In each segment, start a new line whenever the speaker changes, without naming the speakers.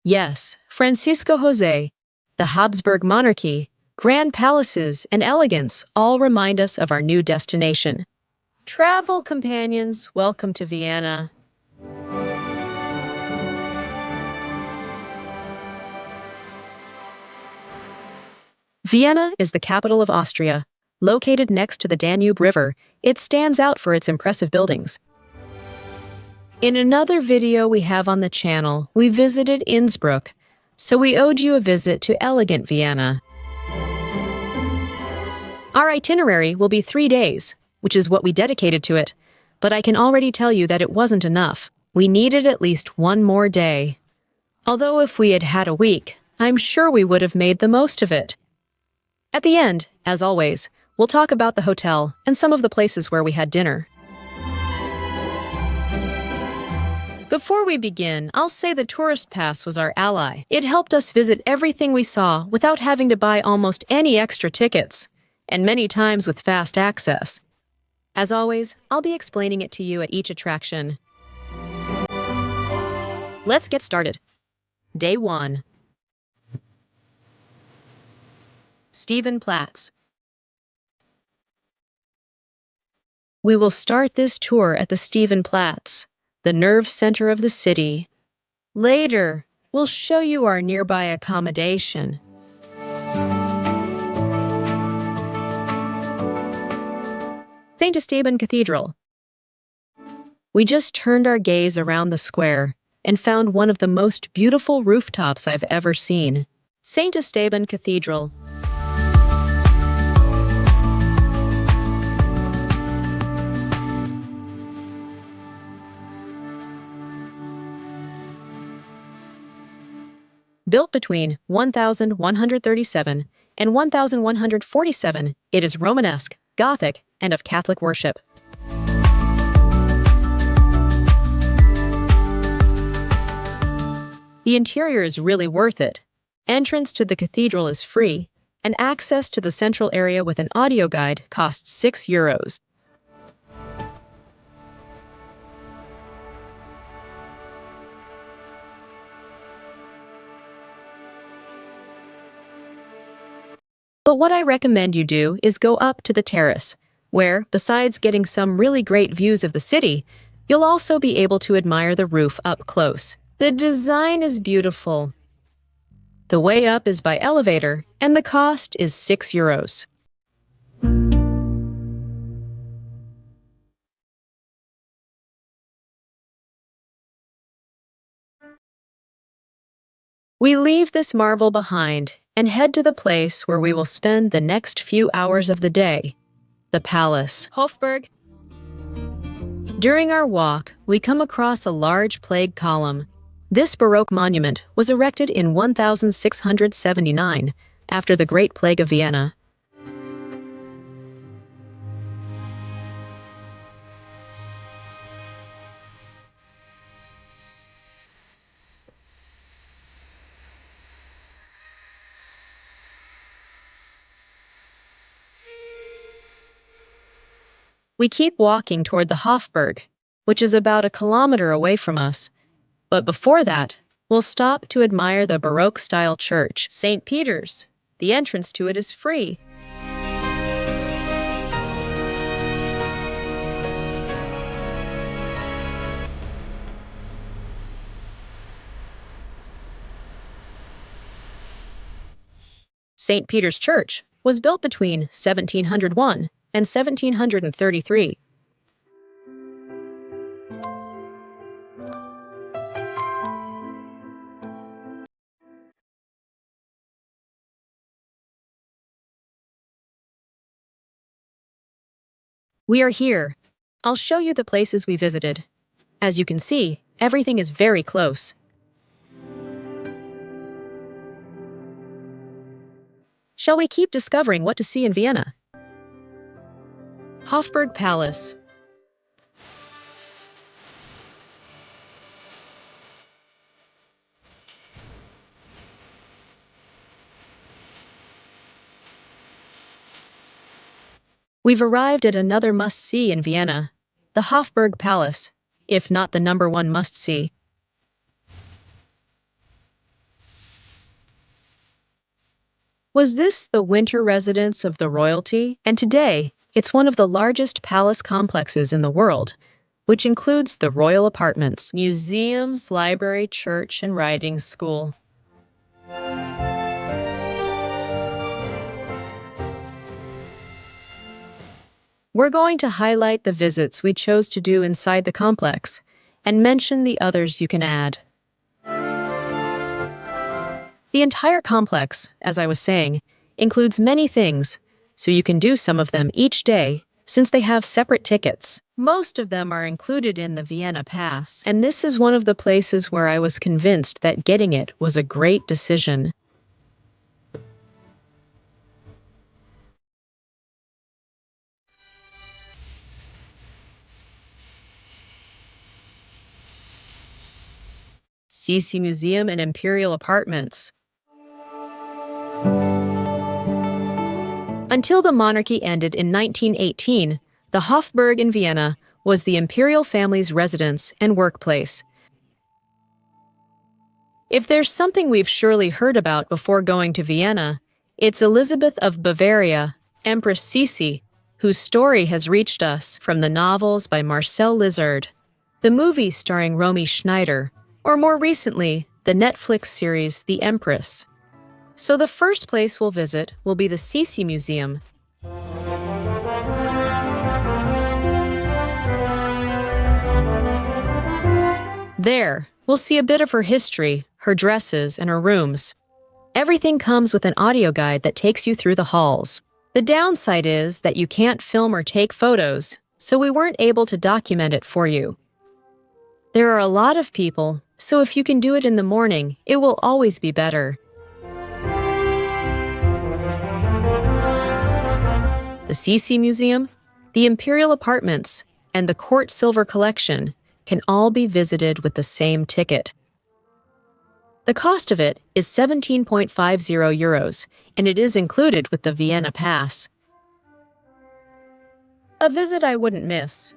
Yes, Francisco Jose, the Habsburg monarchy, grand palaces, and elegance all remind us of our new destination. Travel companions, welcome to Vienna. Vienna is the capital of Austria. Located next to the Danube River, it stands out for its impressive buildings. In another video we have on the channel, we visited Innsbruck, so we owed you a visit to elegant Vienna. Our itinerary will be 3 days, which is what we dedicated to it, but I can already tell you that it wasn't enough. We needed at least one more day. Although if we had had a week, I'm sure we would have made the most of it. At the end, as always, we'll talk about the hotel and some of the places where we had dinner. Before we begin, I'll say the tourist pass was our ally. It helped us visit everything we saw without having to buy almost any extra tickets, and many times with fast access. As always, I'll be explaining it to you at each attraction. Let's get started. Day 1. Stephanplatz. We will start this tour at the Stephanplatz, the nerve center of the city. Later, we'll show you our nearby accommodation. St. Esteban Cathedral. We just turned our gaze around the square and found one of the most beautiful rooftops I've ever seen. St. Esteban Cathedral. Built between 1137 and 1147, it is Romanesque, Gothic, and of Catholic worship. The interior is really worth it. Entrance to the cathedral is free, and access to the central area with an audio guide costs €6. But what I recommend you do is go up to the terrace, where, besides getting some really great views of the city, you'll also be able to admire the roof up close. The design is beautiful. The way up is by elevator, and the cost is €6. We leave this marvel behind and head to the place where we will spend the next few hours of the day, the palace. Hofburg. During our walk, we come across a large plague column. This Baroque monument was erected in 1679 after the Great Plague of Vienna. We keep walking toward the Hofburg, which is about a kilometer away from us. But before that, we'll stop to admire the Baroque-style church, St. Peter's. The entrance to it is free. St. Peter's Church was built between 1701 and 1733. We are here. I'll show you the places we visited. As you can see, everything is very close. Shall we keep discovering what to see in Vienna? Hofburg Palace. We've arrived at another must-see in Vienna, the Hofburg Palace, if not the #1 must-see. Was this the winter residence of the royalty? And today, it's one of the largest palace complexes in the world, which includes the royal apartments, museums, library, church, and riding school. We're going to highlight the visits we chose to do inside the complex and mention the others you can add. The entire complex, as I was saying, includes many things, so you can do some of them each day since they have separate tickets. Most of them are included in the Vienna Pass, and this is one of the places where I was convinced that getting it was a great decision. CC Museum and Imperial Apartments. Until the monarchy ended in 1918, the Hofburg in Vienna was the imperial family's residence and workplace. If there's something we've surely heard about before going to Vienna, it's Elizabeth of Bavaria, Empress Sisi, whose story has reached us from the novels by Marcel Lizard, the movie starring Romy Schneider, or more recently, the Netflix series The Empress. So the first place we'll visit will be the Sisi Museum. There, we'll see a bit of her history, her dresses, and her rooms. Everything comes with an audio guide that takes you through the halls. The downside is that you can't film or take photos, so we weren't able to document it for you. There are a lot of people, so if you can do it in the morning, it will always be better. The Sisi Museum, the Imperial Apartments, and the Court Silver Collection can all be visited with the same ticket. The cost of it is 17.50 euros, and it is included with the Vienna Pass. A visit I wouldn't miss.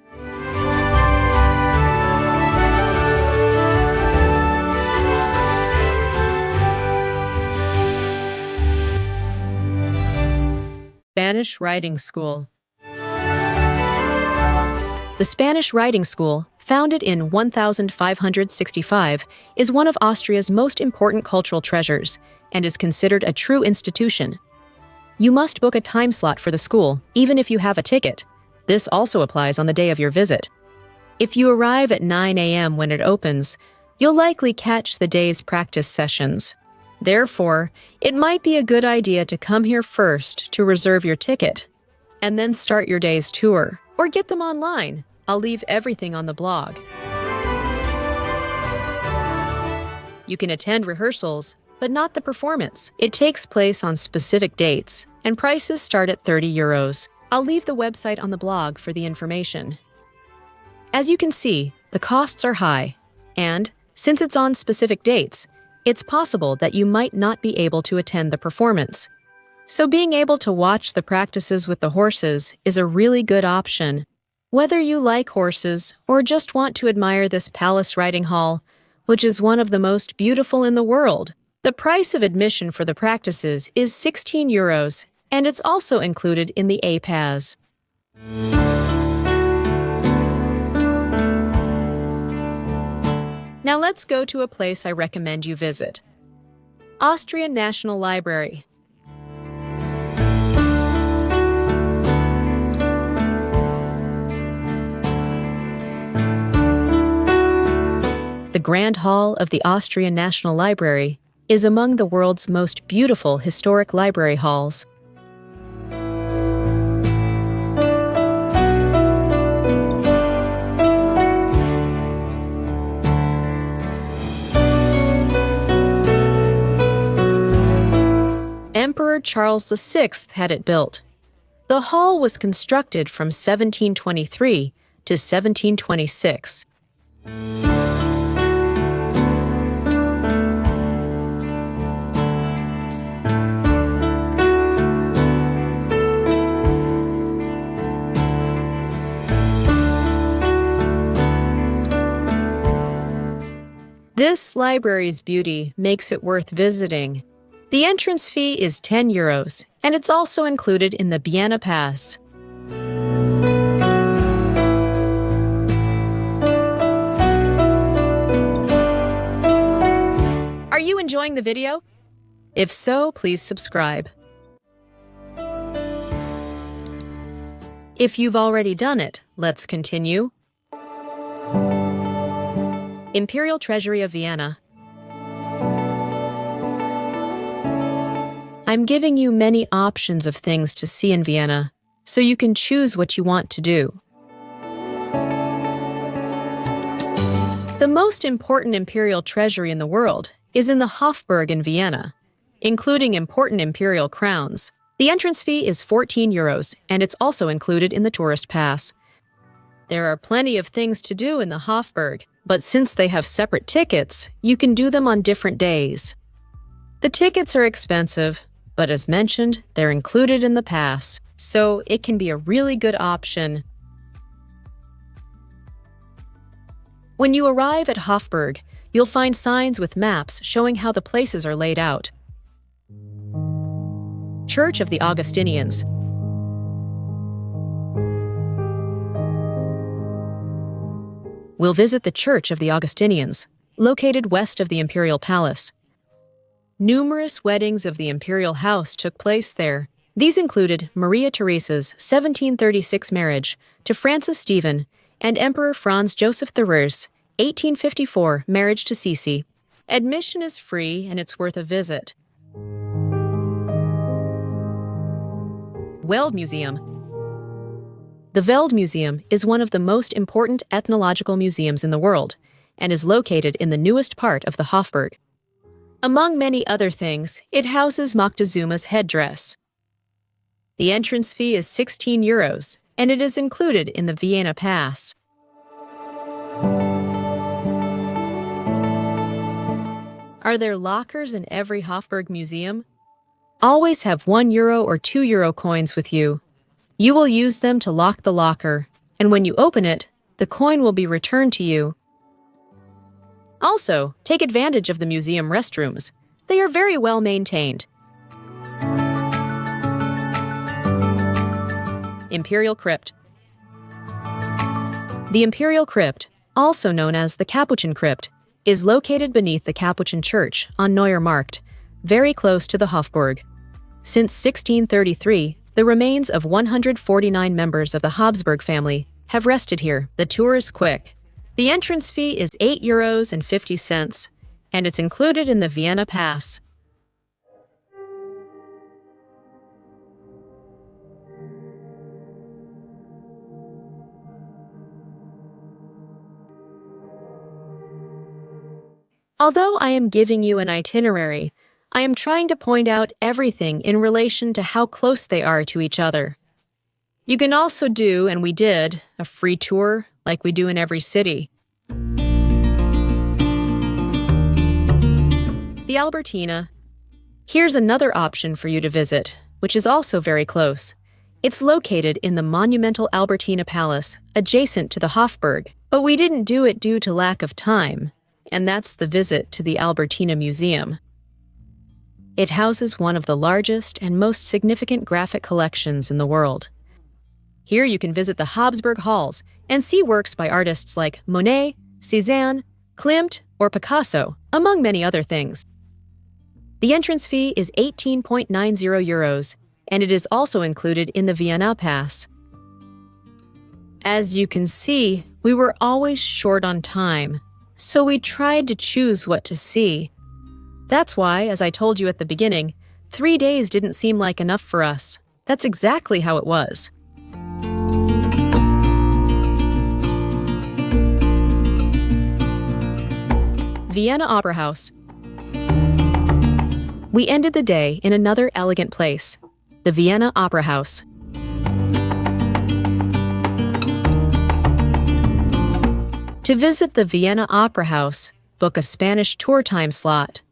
Spanish Riding School. The Spanish Riding School, founded in 1565, is one of Austria's most important cultural treasures and is considered a true institution. You must book a time slot for the school, even if you have a ticket. This also applies on the day of your visit. If you arrive at 9 a.m. when it opens, you'll likely catch the day's practice sessions. Therefore, it might be a good idea to come here first to reserve your ticket, and then start your day's tour, or get them online. I'll leave everything on the blog. You can attend rehearsals, but not the performance. It takes place on specific dates, and prices start at 30 euros. I'll leave the website on the blog for the information. As you can see, the costs are high, and since it's on specific dates, it's possible that you might not be able to attend the performance. So being able to watch the practices with the horses is a really good option. Whether you like horses or just want to admire this palace riding hall, which is one of the most beautiful in the world, the price of admission for the practices is 16 euros, and it's also included in the A-Pass. Now let's go to a place I recommend you visit. Austrian National Library. The Grand Hall of the Austrian National Library is among the world's most beautiful historic library halls. Emperor Charles VI had it built. The hall was constructed from 1723 to 1726. This library's beauty makes it worth visiting. The entrance fee is 10 euros, and it's also included in the Vienna Pass. Are you enjoying the video? If so, please subscribe. If you've already done it, let's continue. Imperial Treasury of Vienna. I'm giving you many options of things to see in Vienna, so you can choose what you want to do. The most important imperial treasury in the world is in the Hofburg in Vienna, including important imperial crowns. The entrance fee is 14 euros, and it's also included in the tourist pass. There are plenty of things to do in the Hofburg, but since they have separate tickets, you can do them on different days. The tickets are expensive, but as mentioned, they're included in the pass, so it can be a really good option. When you arrive at Hofburg, you'll find signs with maps showing how the places are laid out. Church of the Augustinians. We'll visit the Church of the Augustinians, located west of the Imperial Palace. Numerous weddings of the Imperial House took place there. These included Maria Theresa's 1736 marriage to Francis Stephen and Emperor Franz Joseph I's 1854 marriage to Sisi. Admission is free and it's worth a visit. Weld Museum. The Weld Museum is one of the most important ethnological museums in the world and is located in the newest part of the Hofburg. Among many other things, it houses Moctezuma's headdress. The entrance fee is 16 euros, and it is included in the Vienna Pass. Are there lockers in every Hofburg museum? Always have €1 or €2 coins with you. You will use them to lock the locker, and when you open it, the coin will be returned to you. Also, take advantage of the museum restrooms. They are very well maintained. Imperial Crypt. The Imperial Crypt, also known as the Capuchin Crypt, is located beneath the Capuchin Church on Neuer Markt, very close to the Hofburg. Since 1633, the remains of 149 members of the Habsburg family have rested here. The tour is quick. The entrance fee is 8 euros and 50 cents, and it's included in the Vienna Pass. Although I am giving you an itinerary, I am trying to point out everything in relation to how close they are to each other. You can also do, and we did, a free tour like we do in every city. The Albertina. Here's another option for you to visit, which is also very close. It's located in the monumental Albertina Palace, adjacent to the Hofburg, but we didn't do it due to lack of time, and that's the visit to the Albertina Museum. It houses one of the largest and most significant graphic collections in the world. Here you can visit the Habsburg halls and see works by artists like Monet, Cézanne, Klimt, or Picasso, among many other things. The entrance fee is 18.90 euros, and it is also included in the Vienna Pass. As you can see, we were always short on time, so we tried to choose what to see. That's why, as I told you at the beginning, 3 days didn't seem like enough for us. That's exactly how it was. Vienna Opera House. We ended the day in another elegant place, the Vienna Opera House. To visit the Vienna Opera House, book a Spanish tour time slot.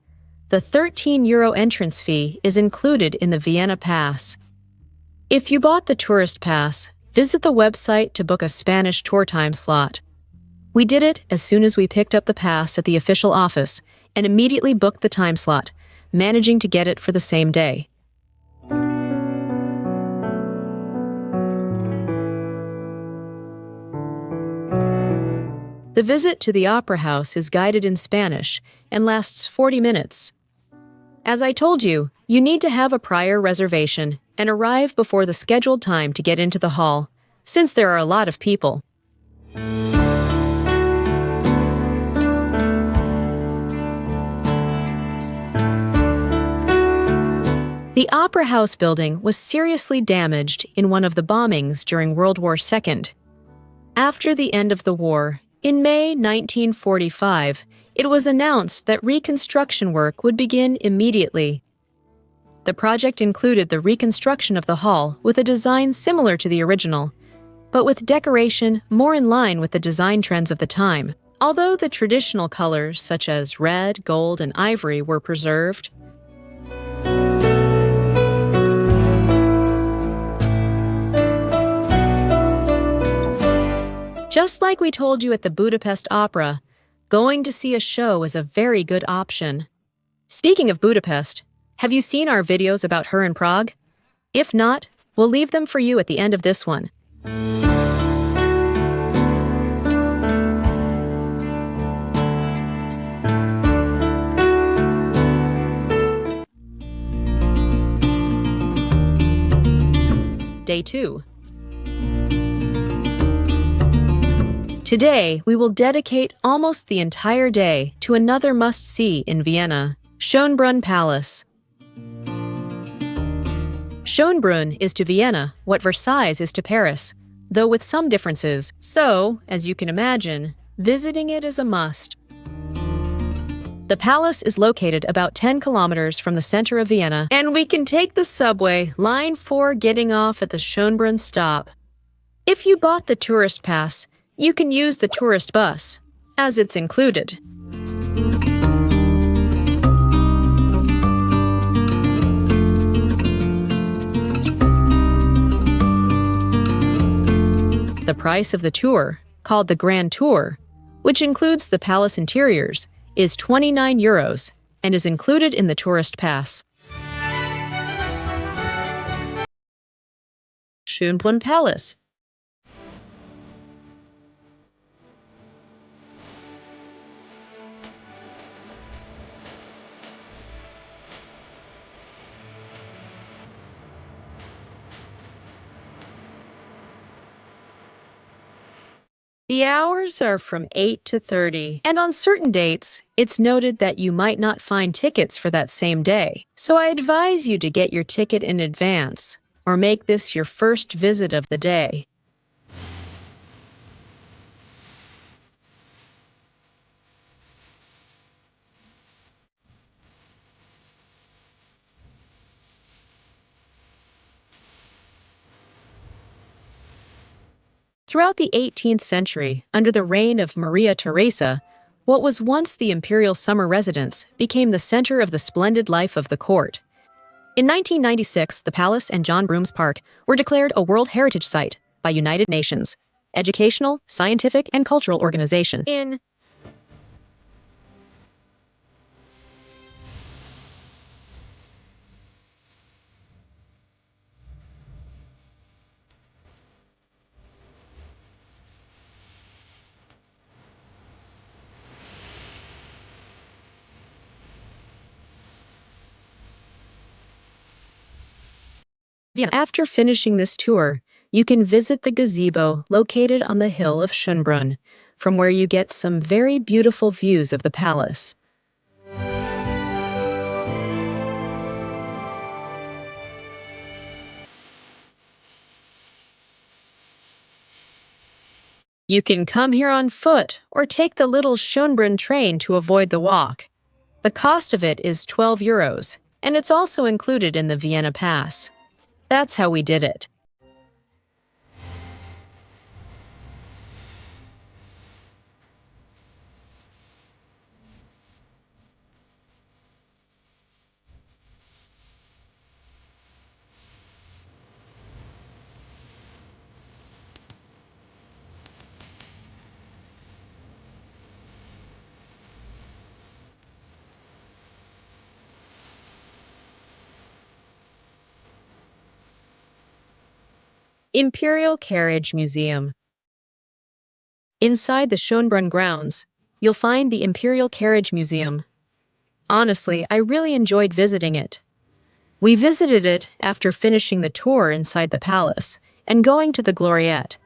The 13 euro entrance fee is included in the Vienna Pass. If you bought the tourist pass, visit the website to book a Spanish tour time slot. We did it as soon as we picked up the pass at the official office and immediately booked the time slot, managing to get it for the same day. The visit to the Opera House is guided in Spanish and lasts 40 minutes. As I told you, you need to have a prior reservation and arrive before the scheduled time to get into the hall, since there are a lot of people. The Opera House building was seriously damaged in one of the bombings during World War II. After the end of the war, in May 1945, it was announced that reconstruction work would begin immediately. The project included the reconstruction of the hall with a design similar to the original, but with decoration more in line with the design trends of the time. Although the traditional colors such as red, gold, and ivory were preserved, just like we told you at the Budapest Opera, going to see a show is a very good option. Speaking of Budapest, have you seen our videos about her in Prague? If not, we'll leave them for you at the end of this one. Day 2. Today, we will dedicate almost the entire day to another must-see in Vienna, Schönbrunn Palace. Schönbrunn is to Vienna what Versailles is to Paris, though with some differences, so, as you can imagine, visiting it is a must. The palace is located about 10 kilometers from the center of Vienna, and we can take the subway, line 4 getting off at the Schönbrunn stop. If you bought the tourist pass, you can use the tourist bus, as it's included. The price of the tour, called the Grand Tour, which includes the palace interiors, is 29 euros and is included in the tourist pass. Schönbrunn Palace. The hours are from 8 to 30, and on certain dates, it's noted that you might not find tickets for that same day. So I advise you to get your ticket in advance, or make this your first visit of the day. Throughout the 18th century, under the reign of Maria Theresa, what was once the Imperial summer residence became the center of the splendid life of the court. In 1996, the palace and John Broom's Park were declared a World Heritage Site by United Nations, educational, scientific, and cultural organization. After finishing this tour, you can visit the gazebo located on the hill of Schönbrunn, from where you get some very beautiful views of the palace. You can come here on foot or take the little Schönbrunn train to avoid the walk. The cost of it is 12 euros, and it's also included in the Vienna Pass. That's how we did it. Imperial Carriage Museum. Inside the Schönbrunn grounds, you'll find the Imperial Carriage Museum. Honestly, I really enjoyed visiting it. We visited it after finishing the tour inside the palace and going to the Gloriette.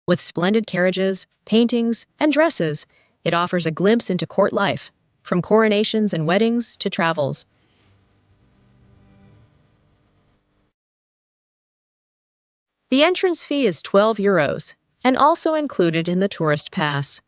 With splendid carriages, paintings, and dresses, it offers a glimpse into court life, from coronations and weddings to travels. The entrance fee is €12 and also included in the tourist pass.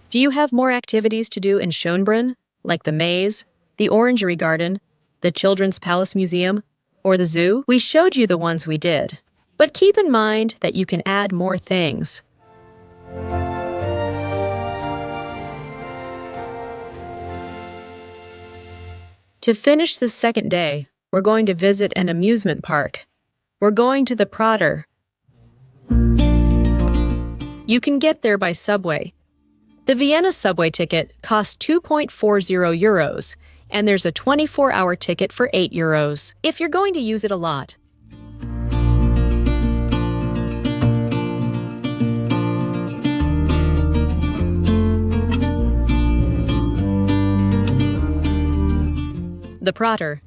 Do you have more activities to do in Schönbrunn, like the maze, the Orangery Garden, the Children's Palace Museum, or the zoo? We showed you the ones we did, but keep in mind that you can add more things. To finish the second day, we're going to visit an amusement park. We're going to the Prater. You can get there by subway. The Vienna subway ticket costs €2.40, and there's a 24-hour ticket for €8 if you're going to use it a lot. The Prater.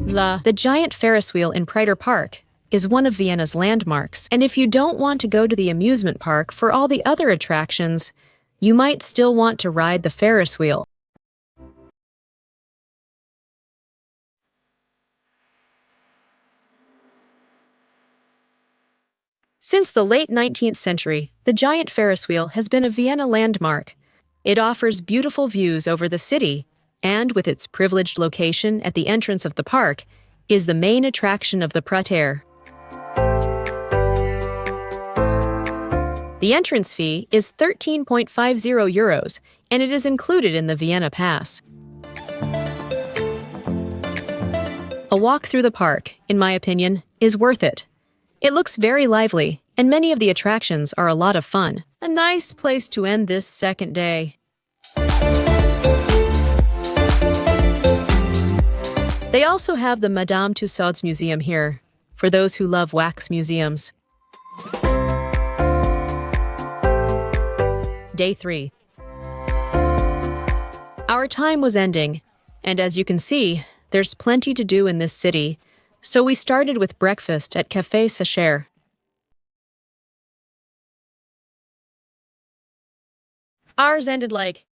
The giant Ferris wheel in Prater Park is one of Vienna's landmarks, and if you don't want to go to the amusement park for all the other attractions, you might still want to ride the Ferris wheel. Since the late 19th century, the giant Ferris wheel has been a Vienna landmark. It offers beautiful views over the city, and with its privileged location at the entrance of the park, is the main attraction of the Prater. The entrance fee is €13.50, and it is included in the Vienna Pass. A walk through the park, in my opinion, is worth it. It looks very lively, and many of the attractions are a lot of fun. A nice place to end this second day. They also have the Madame Tussauds Museum here, for those who love wax museums. Day 3. Our time was ending, and as you can see, there's plenty to do in this city, so we started with breakfast at Cafés. Ours ended like...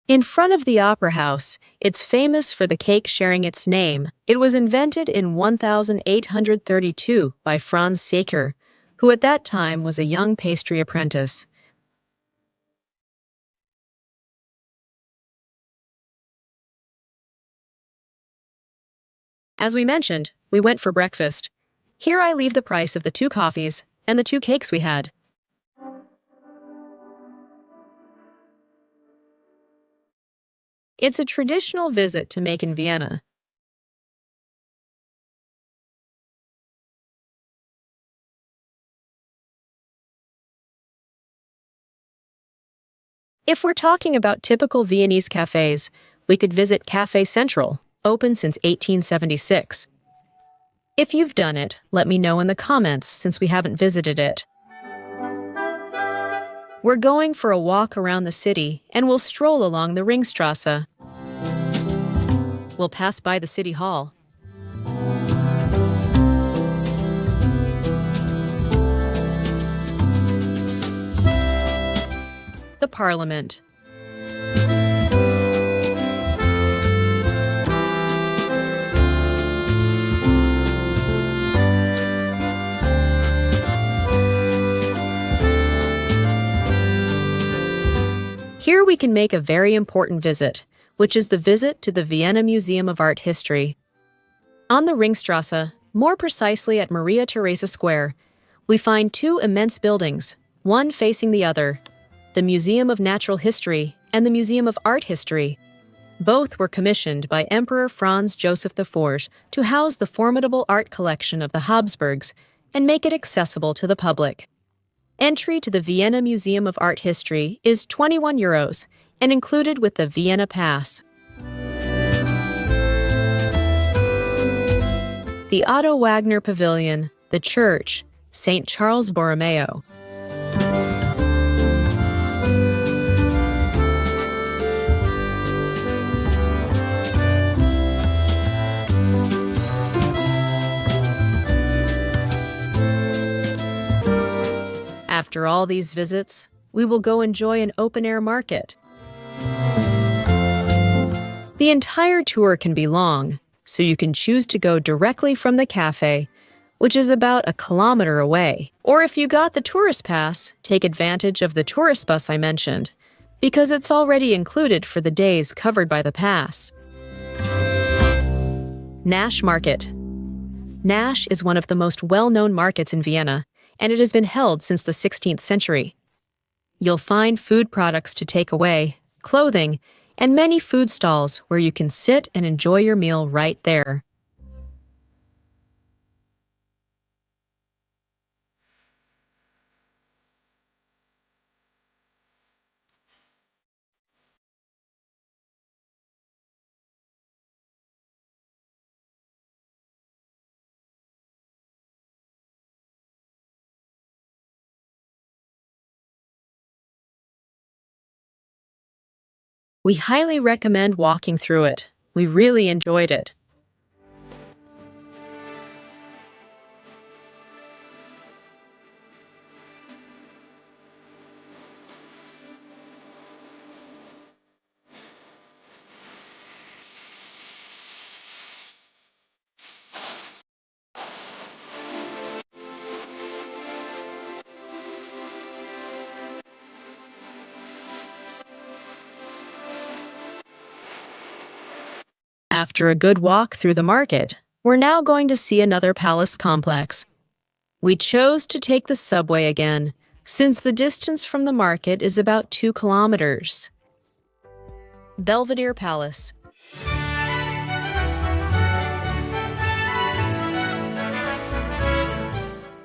In front of the Opera House, it's famous for the cake sharing its name. It was invented in 1832 by Franz Sacher, who at that time was a young pastry apprentice. As we mentioned, we went for breakfast. Here I leave the price of the 2 coffees and the 2 cakes we had. It's a traditional visit to make in Vienna. If we're talking about typical Viennese cafes, we could visit Café Central, open since 1876. If you've done it, let me know in the comments since we haven't visited it. We're going for a walk around the city and we'll stroll along the Ringstrasse. We'll pass by the City Hall. The Parliament. Here we can make a very important visit, which is the visit to the Vienna Museum of Art History. On the Ringstrasse, more precisely at Maria Theresa Square, we find two immense buildings, one facing the other, the Museum of Natural History and the Museum of Art History. Both were commissioned by Emperor Franz Joseph IV to house the formidable art collection of the Habsburgs and make it accessible to the public. Entry to the Vienna Museum of Art History is €21 and included with the Vienna Pass. The Otto Wagner Pavilion, the Church, St. Charles Borromeo. After all these visits, we will go enjoy an open-air market. The entire tour can be long, so you can choose to go directly from the cafe, which is about 1 kilometer away. Or if you got the tourist pass, take advantage of the tourist bus I mentioned, because it's already included for the days covered by the pass. Nash Market. Nash is one of the most well-known markets in Vienna, and it has been held since the 16th century. You'll find food products to take away, clothing, and many food stalls where you can sit and enjoy your meal right there. We highly recommend walking through it. We really enjoyed it. After a good walk through the market, we're now going to see another palace complex. We chose to take the subway again, since the distance from the market is about 2 kilometers. Belvedere Palace.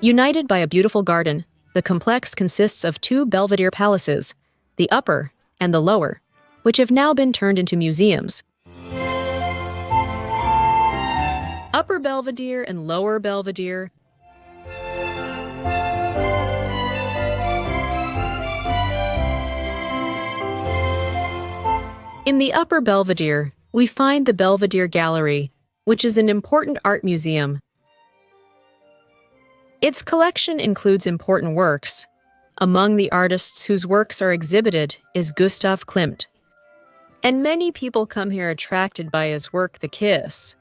United by a beautiful garden, the complex consists of 2 Belvedere palaces, the upper and the lower, which have now been turned into museums. Upper Belvedere and Lower Belvedere. In the Upper Belvedere, we find the Belvedere Gallery, which is an important art museum. Its collection includes important works. Among the artists whose works are exhibited is Gustav Klimt, and many people come here attracted by his work, The Kiss.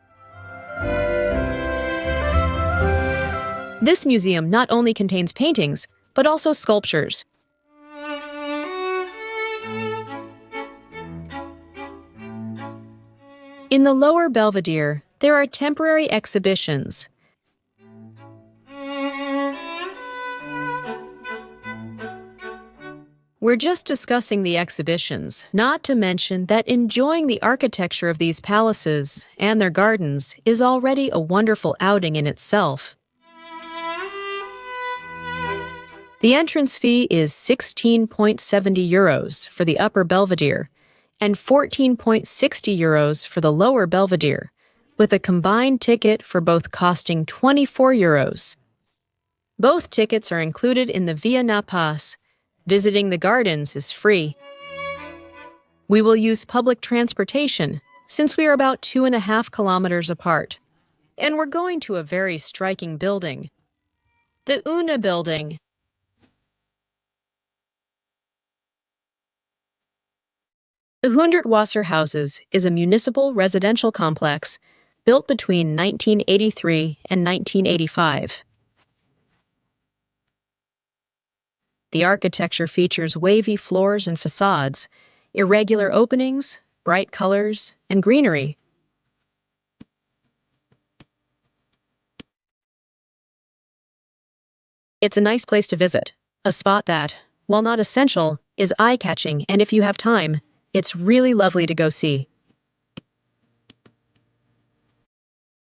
This museum not only contains paintings, but also sculptures. In the Lower Belvedere, there are temporary exhibitions. We're just discussing the exhibitions, not to mention that enjoying the architecture of these palaces and their gardens is already a wonderful outing in itself. The entrance fee is €16.70 for the Upper Belvedere and €14.60 for the Lower Belvedere, with a combined ticket for both costing €24. Both tickets are included in the Vienna Pass. Visiting the gardens is free. We will use public transportation since we are about 2.5 kilometers apart. And we're going to a very striking building, the Una building. The Hundertwasser houses is a municipal residential complex built between 1983 and 1985. The architecture features wavy floors and facades, irregular openings, bright colors, and greenery. It's a nice place to visit, a spot that, while not essential, is eye-catching, and if you have time, it's really lovely to go see.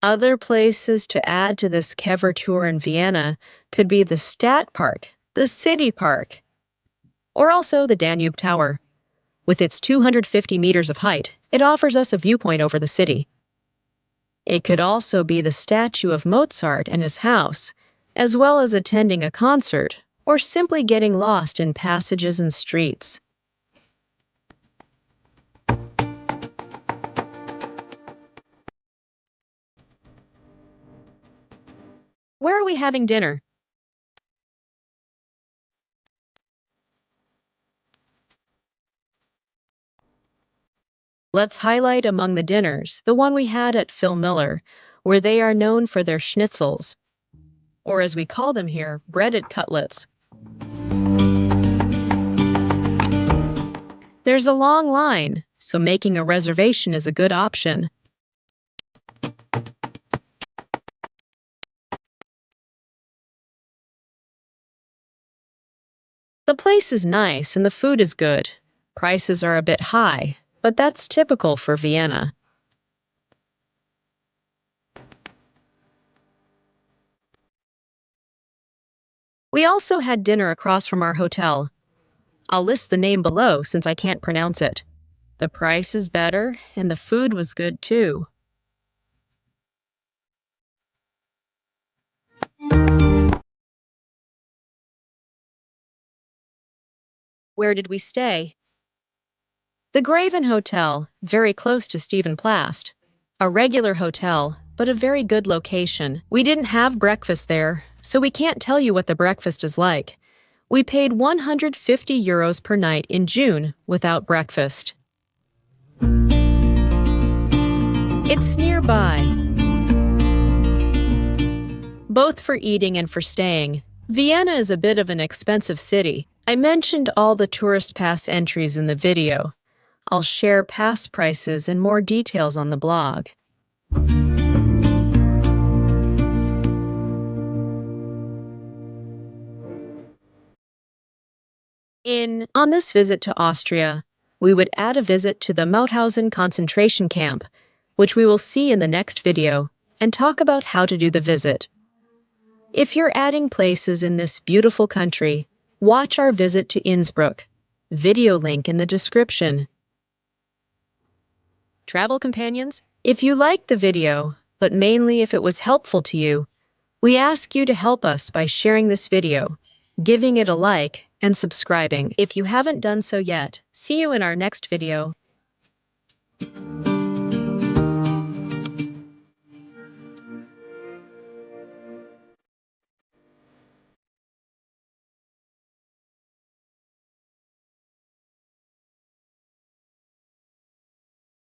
Other places to add to this Kever tour in Vienna could be the Stadtpark, the City Park, or also the Danube Tower. With its 250 meters of height, it offers us a viewpoint over the city. It could also be the statue of Mozart and his house, as well as attending a concert, or simply getting lost in passages and streets. Where are we having dinner? Let's highlight among the dinners the one we had at Phil Miller, where they are known for their schnitzels, or as we call them here, breaded cutlets. There's a long line, so making a reservation is a good option. The place is nice and the food is good. Prices are a bit high, but that's typical for Vienna. We also had dinner across from our hotel. I'll list the name below since I can't pronounce it. The price is better and the food was good too. Where did we stay? The Graven Hotel, very close to Stephen Plast. A regular hotel, but a very good location. We didn't have breakfast there, so we can't tell you what the breakfast is like. We paid €150 per night in June without breakfast. It's nearby, both for eating and for staying. Vienna is a bit of an expensive city. I mentioned all the tourist pass entries in the video. I'll share pass prices and more details on the blog. On this visit to Austria, we would add a visit to the Mauthausen concentration camp, which we will see in the next video, and talk about how to do the visit. If you're adding places in this beautiful country, watch our visit to Innsbruck. Video link in the description. Travel companions, if you liked the video, but mainly if it was helpful to you, we ask you to help us by sharing this video, giving it a like, and subscribing if you haven't done so yet. See you in our next video.